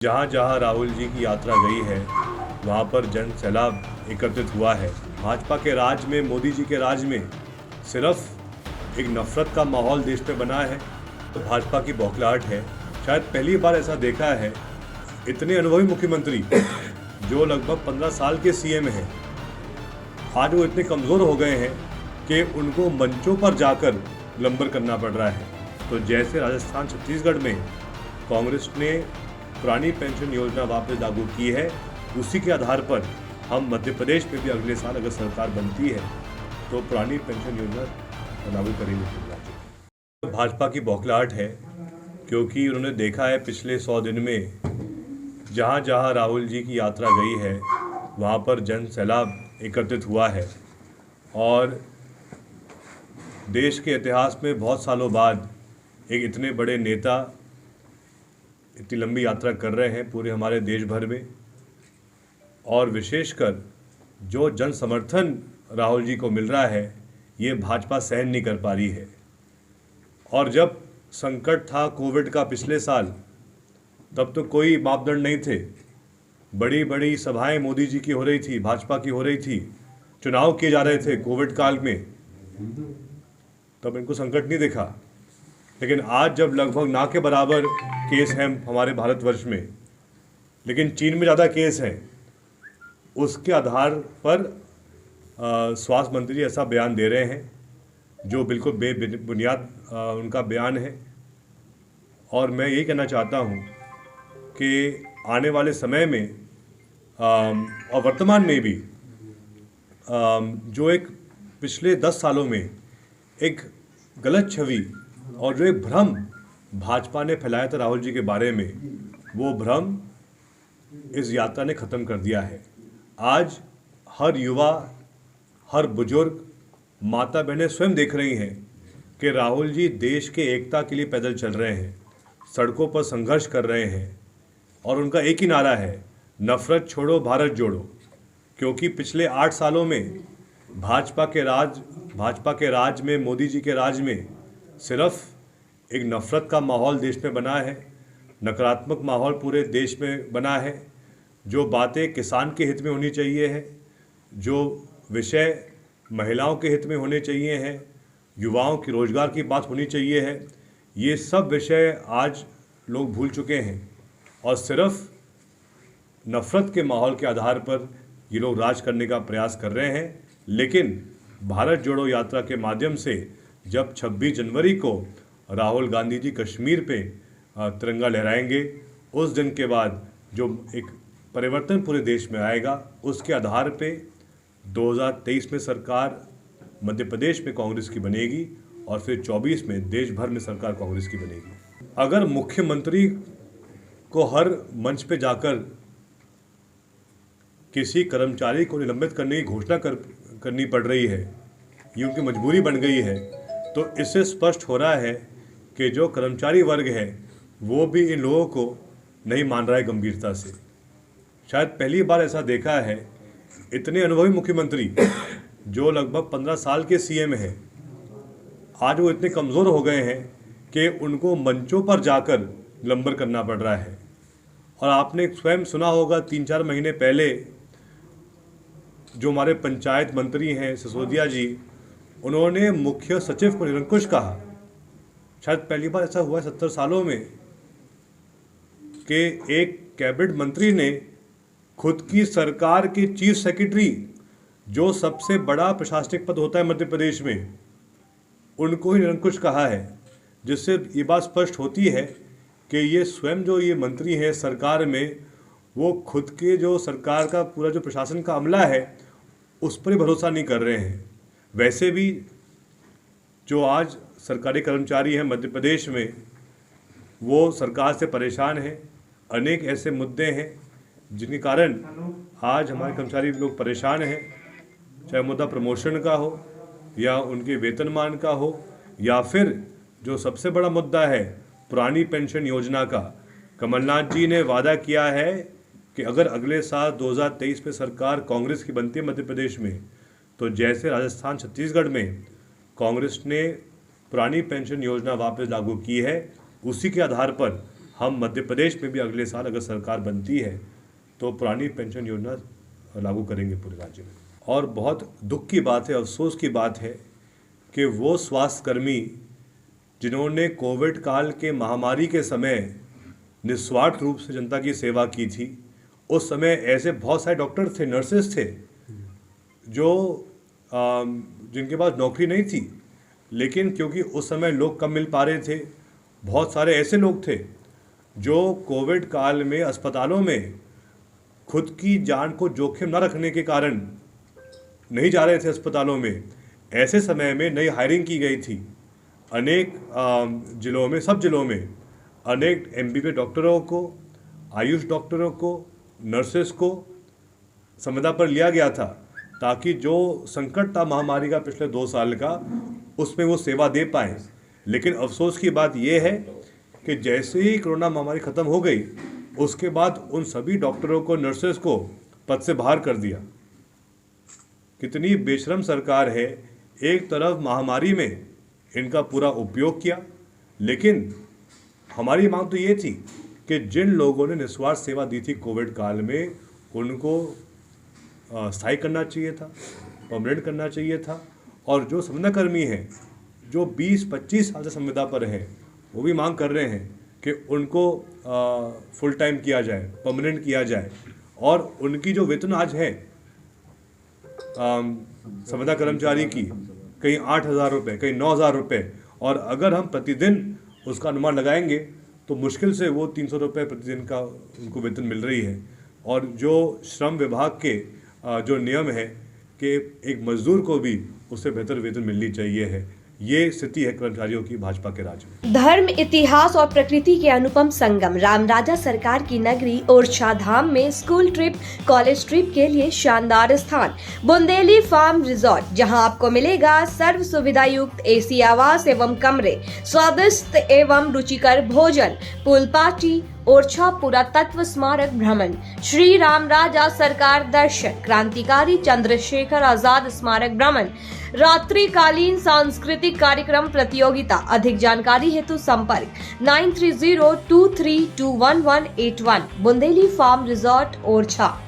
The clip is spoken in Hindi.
जहाँ जहाँ राहुल जी की यात्रा गई है वहाँ पर जन सैलाब एकत्रित हुआ है। भाजपा के राज में, मोदी जी के राज में सिर्फ एक नफरत का माहौल देश में बना है। तो भाजपा की बौखलाहट है। शायद पहली बार ऐसा देखा है इतने अनुभवी मुख्यमंत्री जो लगभग 15 साल के सीएम हैं, आज वो इतने कमज़ोर हो गए हैं कि उनको मंचों पर जाकर लंबर करना पड़ रहा है। तो जैसे राजस्थान, छत्तीसगढ़ में कांग्रेस ने पुरानी पेंशन योजना वापस लागू की है, उसी के आधार पर हम मध्य प्रदेश में भी अगले साल अगर सरकार बनती है तो पुरानी पेंशन योजना लागू करेंगे। भाजपा की बौखलाहट है क्योंकि उन्होंने देखा है पिछले 100 दिन में जहाँ जहाँ राहुल जी की यात्रा गई है वहाँ पर जन सैलाब एकत्रित हुआ है। और देश के इतिहास में बहुत सालों बाद एक इतने बड़े नेता इतनी लंबी यात्रा कर रहे हैं पूरे हमारे देश भर में, और विशेषकर जो जन समर्थन राहुल जी को मिल रहा है ये भाजपा सहन नहीं कर पा रही है। और जब संकट था कोविड का पिछले साल, तब तो कोई मापदंड नहीं थे। बड़ी बड़ी सभाएं मोदी जी की हो रही थी, भाजपा की हो रही थी, चुनाव किए जा रहे थे कोविड काल में, तब इनको संकट नहीं दिखा। लेकिन आज जब लगभग ना के बराबर केस हैं हमारे भारतवर्ष में, लेकिन चीन में ज़्यादा केस हैं, उसके आधार पर स्वास्थ्य मंत्री ऐसा बयान दे रहे हैं जो बिल्कुल बेबुनियाद उनका बयान है। और मैं यही कहना चाहता हूँ कि आने वाले समय में और वर्तमान में भी जो एक पिछले 10 सालों में एक गलत छवि और जो एक भ्रम भाजपा ने फैलाया था राहुल जी के बारे में, वो भ्रम इस यात्रा ने ख़त्म कर दिया है। आज हर युवा, हर बुजुर्ग, माता बहनें स्वयं देख रही हैं कि राहुल जी देश के एकता के लिए पैदल चल रहे हैं, सड़कों पर संघर्ष कर रहे हैं, और उनका एक ही नारा है, नफरत छोड़ो भारत जोड़ो। क्योंकि पिछले 8 सालों में भाजपा के राज में, मोदी जी के राज में सिर्फ एक नफ़रत का माहौल देश में बना है, नकारात्मक माहौल पूरे देश में बना है। जो बातें किसान के हित में होनी चाहिए है, जो विषय महिलाओं के हित में होने चाहिए हैं, युवाओं की रोज़गार की बात होनी चाहिए है, ये सब विषय आज लोग भूल चुके हैं और सिर्फ नफ़रत के माहौल के आधार पर ये लोग राज करने का प्रयास कर रहे हैं। लेकिन भारत जोड़ो यात्रा के माध्यम से जब 26 जनवरी को राहुल गांधी जी कश्मीर पे तिरंगा लहराएंगे, उस दिन के बाद जो एक परिवर्तन पूरे देश में आएगा, उसके आधार पे 2023 में सरकार मध्य प्रदेश में कांग्रेस की बनेगी और फिर 24 में देश भर में सरकार कांग्रेस की बनेगी। अगर मुख्यमंत्री को हर मंच पे जाकर किसी कर्मचारी को निलंबित करने की घोषणा करनी पड़ रही है, ये उनकी मजबूरी बन गई है, तो इससे स्पष्ट हो रहा है कि जो कर्मचारी वर्ग है वो भी इन लोगों को नहीं मान रहा है गंभीरता से। शायद पहली बार ऐसा देखा है इतने अनुभवी मुख्यमंत्री जो लगभग 15 साल के सीएम हैं, आज वो इतने कमज़ोर हो गए हैं कि उनको मंचों पर जाकर लंबर करना पड़ रहा है। और आपने स्वयं सुना होगा 3-4 महीने पहले जो हमारे पंचायत मंत्री हैं सिसोदिया जी, उन्होंने मुख्य सचिव को निरंकुश कहा। शायद पहली बार ऐसा हुआ है 70 सालों में कि एक कैबिनेट मंत्री ने खुद की सरकार के चीफ सेक्रेटरी, जो सबसे बड़ा प्रशासनिक पद होता है मध्य प्रदेश में, उनको ही निरंकुश कहा है। जिससे ये बात स्पष्ट होती है कि ये स्वयं जो ये मंत्री हैं सरकार में, वो खुद के जो सरकार का पूरा जो प्रशासन का अमला है उस पर ही भरोसा नहीं कर रहे हैं। वैसे भी जो आज सरकारी कर्मचारी हैं मध्य प्रदेश में, वो सरकार से परेशान हैं। अनेक ऐसे मुद्दे हैं जिनके कारण आज हमारे कर्मचारी लोग परेशान हैं, चाहे मुद्दा प्रमोशन का हो या उनके वेतनमान का हो, या फिर जो सबसे बड़ा मुद्दा है पुरानी पेंशन योजना का। कमलनाथ जी ने वादा किया है कि अगर अगले साल 2023 में सरकार कांग्रेस की बनती है मध्य प्रदेश में, तो जैसे राजस्थान, छत्तीसगढ़ में कांग्रेस ने पुरानी पेंशन योजना वापस लागू की है, उसी के आधार पर हम मध्य प्रदेश में भी अगले साल अगर सरकार बनती है तो पुरानी पेंशन योजना लागू करेंगे पूरे राज्य में। और बहुत दुख की बात है, अफसोस की बात है कि वो स्वास्थ्यकर्मी जिन्होंने कोविड काल के महामारी के समय निस्वार्थ रूप से जनता की सेवा की थी, उस समय ऐसे बहुत सारे डॉक्टर थे, नर्सेस थे जो जिनके पास नौकरी नहीं थी, लेकिन क्योंकि उस समय लोग कम मिल पा रहे थे, बहुत सारे ऐसे लोग थे जो कोविड काल में अस्पतालों में खुद की जान को जोखिम न रखने के कारण नहीं जा रहे थे अस्पतालों में। ऐसे समय में नई हायरिंग की गई थी अनेक जिलों में, सब जिलों में अनेक एमबीबीएस डॉक्टरों को, आयुष डॉक्टरों को, नर्सेस को संविदा पर लिया गया था ताकि जो संकट था महामारी का पिछले 2 साल का, उसमें वो सेवा दे पाएँ। लेकिन अफसोस की बात यह है कि जैसे ही कोरोना महामारी ख़त्म हो गई, उसके बाद उन सभी डॉक्टरों को, नर्सेस को पद से बाहर कर दिया। कितनी बेशरम सरकार है। एक तरफ महामारी में इनका पूरा उपयोग किया, लेकिन हमारी मांग तो ये थी कि जिन लोगों ने निस्वार्थ सेवा दी थी कोविड काल में, उनको स्थायी करना चाहिए था, परमानेंट करना चाहिए था। और जो संविदाकर्मी हैं जो 20-25 साल से संविदा पर हैं, वो भी मांग कर रहे हैं कि उनको फुल टाइम किया जाए, परमानेंट किया जाए। और उनकी जो वेतन आज है संविदा कर्मचारी की, कहीं 8,000 रुपये, कहीं 9,000 रुपये, और अगर हम प्रतिदिन उसका अनुमान लगाएंगे तो मुश्किल से वो 300 रुपये प्रतिदिन का उनको वेतन मिल रही है। और जो श्रम विभाग के जो नियम है कि एक मजदूर को भी उससे बेहतर वेतन मिलनी चाहिए है, ये स्थिति है कर्मचारियों की भाजपा के राज्य में। धर्म, इतिहास और प्रकृति के अनुपम संगम रामराजा सरकार की नगरी ओरछा धाम में स्कूल ट्रिप, कॉलेज ट्रिप के लिए शानदार स्थान बुंदेली फार्म रिजॉर्ट, जहां आपको मिलेगा सर्व सुविधा युक्त एसी आवास एवं कमरे, स्वादिष्ट एवं रुचिकर भोजन, पूल पार्टी, ओरछा पुरातत्व स्मारक भ्रमण, श्री रामराजा सरकार दर्शन, क्रांतिकारी चंद्रशेखर आजाद स्मारक भ्रमण, रात्रिकालीन सांस्कृतिक कार्यक्रम प्रतियोगिता। अधिक जानकारी हेतु संपर्क 9302321181। Bundeli farm resort Orchha.